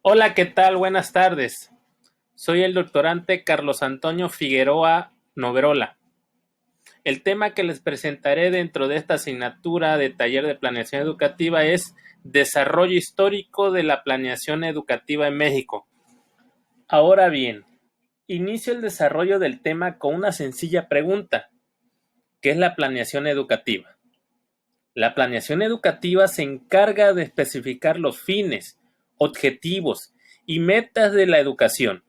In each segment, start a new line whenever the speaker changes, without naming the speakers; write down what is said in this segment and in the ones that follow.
Hola, ¿qué tal? Buenas tardes. Soy el doctorante Carlos Antonio Figueroa Noverola. El tema que les presentaré dentro de esta asignatura de taller de planeación educativa es Desarrollo histórico de la planeación educativa en México. Ahora bien, inicio el desarrollo del tema con una sencilla pregunta: ¿qué es la planeación educativa? La planeación educativa se encarga de especificar los fines, objetivos y metas de la educación.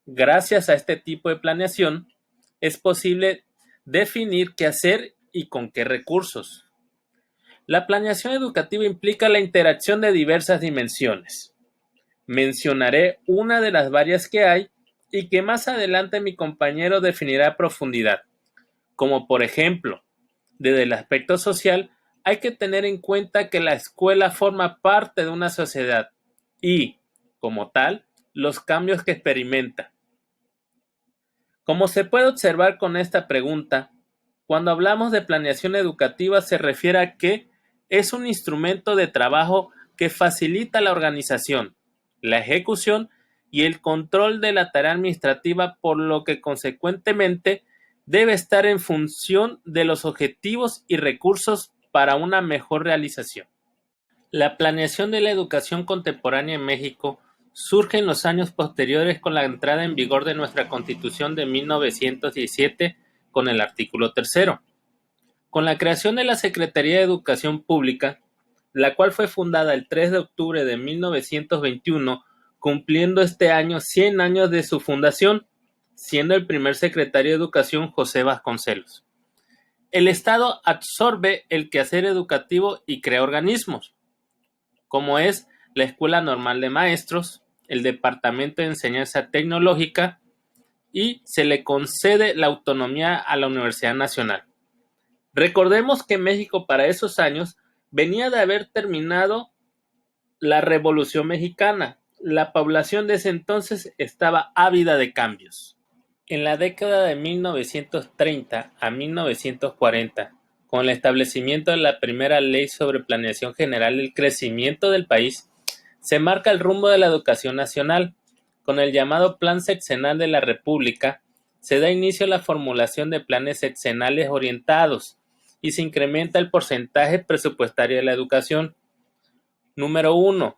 Gracias a este tipo de planeación, es posible definir qué hacer y con qué recursos. La planeación educativa implica la interacción de diversas dimensiones. Mencionaré una de las varias que hay y que más adelante mi compañero definirá a profundidad, como por ejemplo, desde el aspecto social, hay que tener en cuenta que la escuela forma parte de una sociedad y, como tal, los cambios que experimenta. Como se puede observar con esta pregunta, cuando hablamos de planeación educativa se refiere a que es un instrumento de trabajo que facilita la organización, la ejecución y el control de la tarea administrativa, por lo que consecuentemente debe estar en función de los objetivos y recursos para una mejor realización. La planeación de la educación contemporánea en México surge en los años posteriores con la entrada en vigor de nuestra Constitución de 1917 con el artículo 3º. Con la creación de la Secretaría de Educación Pública, la cual fue fundada el 3 de octubre de 1921, cumpliendo este año 100 años de su fundación, siendo el primer secretario de Educación José Vasconcelos. El Estado absorbe el quehacer educativo y crea organismos, como es la Escuela Normal de Maestros, el Departamento de Enseñanza Tecnológica, y se le concede la autonomía a la Universidad Nacional. Recordemos que México para esos años venía de haber terminado la Revolución Mexicana. La población de ese entonces estaba ávida de cambios. En la década de 1930 a 1940, con el establecimiento de la primera Ley sobre Planeación General del Crecimiento del País, se marca el rumbo de la educación nacional. Con el llamado Plan Sexenal de la República, se da inicio a la formulación de planes sexenales orientados y se incrementa el porcentaje presupuestario de la educación. Número 1.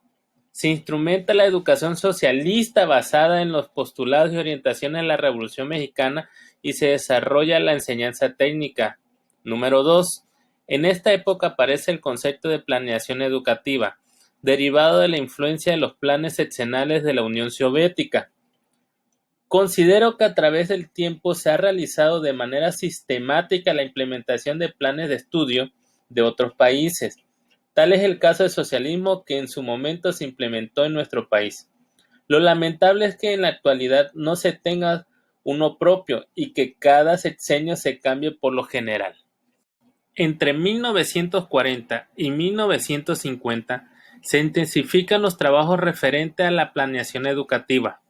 Se instrumenta la educación socialista basada en los postulados y orientaciones de la Revolución Mexicana y se desarrolla la enseñanza técnica. Número 2. En esta época aparece el concepto de planeación educativa, derivado de la influencia de los planes sexenales de la Unión Soviética. Considero que a través del tiempo se ha realizado de manera sistemática la implementación de planes de estudio de otros países. Tal es el caso del socialismo que en su momento se implementó en nuestro país. Lo lamentable es que en la actualidad no se tenga uno propio y que cada sexenio se cambie por lo general. Entre 1940 y 1950 se intensifican los trabajos referentes a la planeación educativa,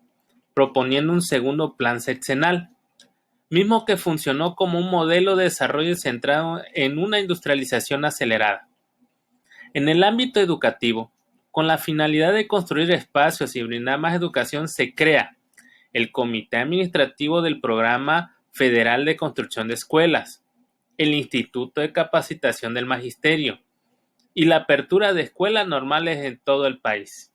proponiendo un segundo plan sexenal, mismo que funcionó como un modelo de desarrollo centrado en una industrialización acelerada. En el ámbito educativo, con la finalidad de construir espacios y brindar más educación, se crea el Comité Administrativo del Programa Federal de Construcción de Escuelas, el Instituto de Capacitación del Magisterio y la apertura de escuelas normales en todo el país.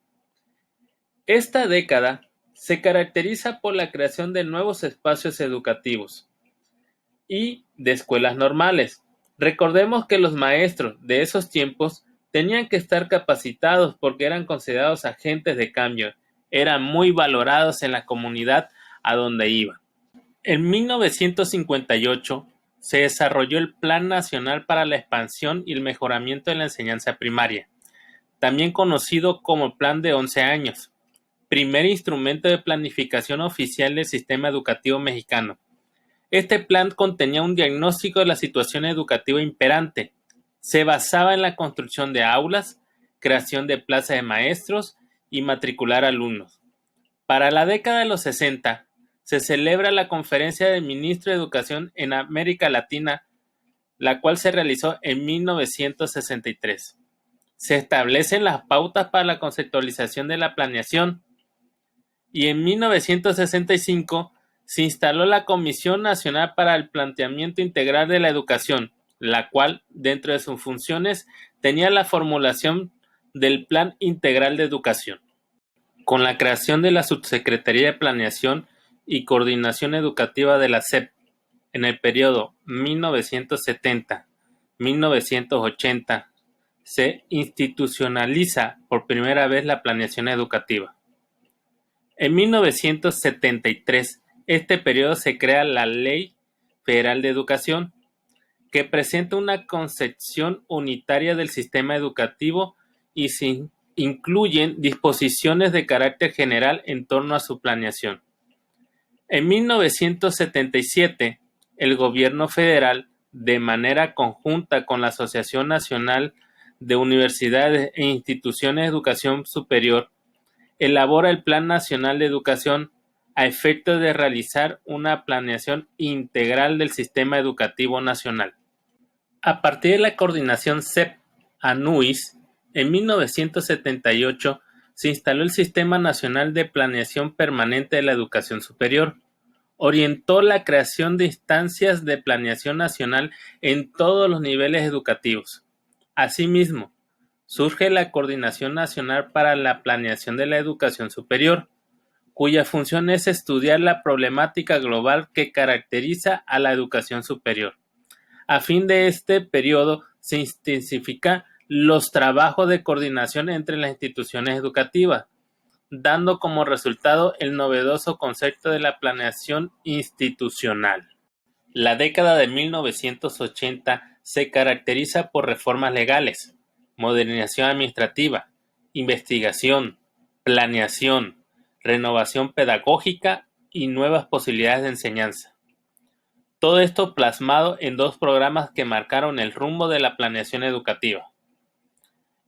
Esta década se caracteriza por la creación de nuevos espacios educativos y de escuelas normales. Recordemos que los maestros de esos tiempos tenían que estar capacitados porque eran considerados agentes de cambio, eran muy valorados en la comunidad a donde iban. En 1958 se desarrolló el Plan Nacional para la Expansión y el Mejoramiento de la Enseñanza Primaria, también conocido como Plan de 11 años, primer instrumento de planificación oficial del sistema educativo mexicano. Este plan contenía un diagnóstico de la situación educativa imperante. Se basaba en la construcción de aulas, creación de plazas de maestros y matricular alumnos. Para la década de los 60, se celebra la Conferencia de Ministros de Educación en América Latina, la cual se realizó en 1963. Se establecen las pautas para la conceptualización de la planeación, y en 1965 se instaló la Comisión Nacional para el Planteamiento Integral de la Educación, la cual, dentro de sus funciones, tenía la formulación del Plan Integral de Educación. Con la creación de la Subsecretaría de Planeación y Coordinación Educativa de la SEP en el periodo 1970-1980, se institucionaliza por primera vez la planeación educativa. En 1973, este periodo se crea la Ley Federal de Educación, que presenta una concepción unitaria del sistema educativo y se incluyen disposiciones de carácter general en torno a su planeación. En 1977, el gobierno federal, de manera conjunta con la Asociación Nacional de Universidades e Instituciones de Educación Superior, elabora el Plan Nacional de Educación a efecto de realizar una planeación integral del sistema educativo nacional. A partir de la coordinación SEP-ANUIS, en 1978 se instaló el Sistema Nacional de Planeación Permanente de la Educación Superior. Orientó la creación de instancias de planeación nacional en todos los niveles educativos. Asimismo, surge la Coordinación Nacional para la Planeación de la Educación Superior, cuya función es estudiar la problemática global que caracteriza a la educación superior. A fin de este periodo se intensifican los trabajos de coordinación entre las instituciones educativas, dando como resultado el novedoso concepto de la planeación institucional. La década de 1980 se caracteriza por reformas legales, modernización administrativa, investigación, planeación, renovación pedagógica y nuevas posibilidades de enseñanza. Todo esto plasmado en dos programas que marcaron el rumbo de la planeación educativa.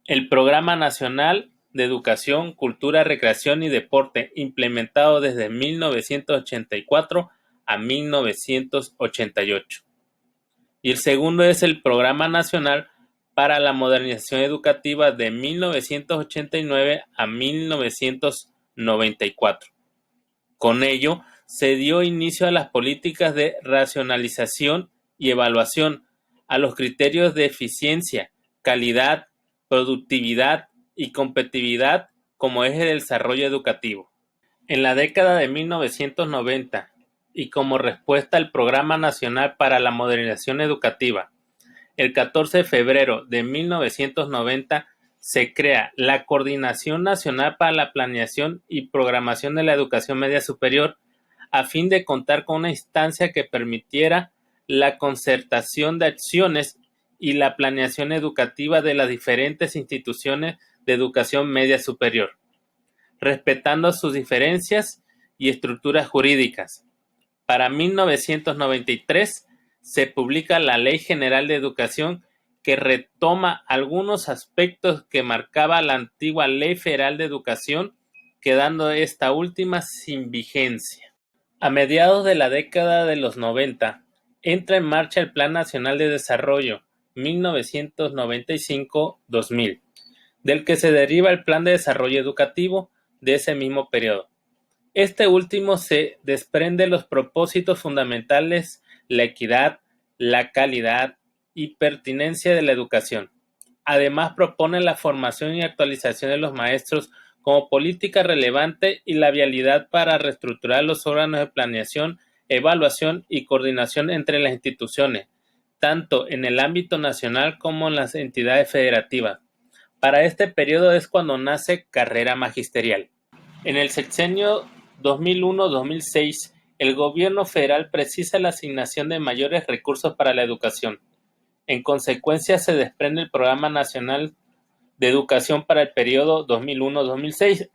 El Programa Nacional de Educación, Cultura, Recreación y Deporte, implementado desde 1984 a 1988. Y el segundo es el Programa Nacional para la Modernización Educativa de 1989 a 1994. Con ello, se dio inicio a las políticas de racionalización y evaluación, a los criterios de eficiencia, calidad, productividad y competitividad como eje del desarrollo educativo. En la década de 1990, y como respuesta al Programa Nacional para la Modernización Educativa, el 14 de febrero de 1990 se crea la Coordinación Nacional para la Planeación y Programación de la Educación Media Superior, a fin de contar con una instancia que permitiera la concertación de acciones y la planeación educativa de las diferentes instituciones de educación media superior, respetando sus diferencias y estructuras jurídicas. Para 1993 se publica la Ley General de Educación, que retoma algunos aspectos que marcaba la antigua Ley Federal de Educación, quedando esta última sin vigencia. A mediados de la década de los 90, entra en marcha el Plan Nacional de Desarrollo 1995-2000, del que se deriva el Plan de Desarrollo Educativo de ese mismo periodo. Este último se desprende los propósitos fundamentales, la equidad, la calidad y pertinencia de la educación. Además, propone la formación y actualización de los maestros como política relevante y la vialidad para reestructurar los órganos de planeación, evaluación y coordinación entre las instituciones, tanto en el ámbito nacional como en las entidades federativas. Para este periodo es cuando nace carrera magisterial. En el sexenio 2001-2006, el gobierno federal precisa la asignación de mayores recursos para la educación. En consecuencia, se desprende el Programa Nacional de Educación para el periodo 2001-2006.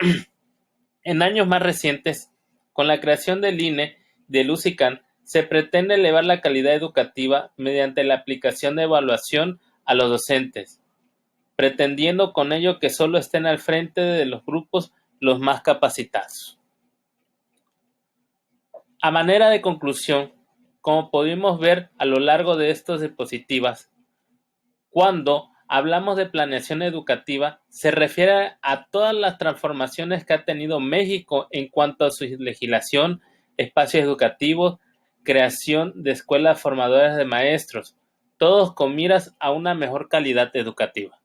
En años más recientes, con la creación del INE, del UCICAN, se pretende elevar la calidad educativa mediante la aplicación de evaluación a los docentes, pretendiendo con ello que solo estén al frente de los grupos los más capacitados. A manera de conclusión, como pudimos ver a lo largo de estas diapositivas, cuando hablamos de planeación educativa, se refiere a todas las transformaciones que ha tenido México en cuanto a su legislación, espacios educativos, creación de escuelas formadoras de maestros, todos con miras a una mejor calidad educativa.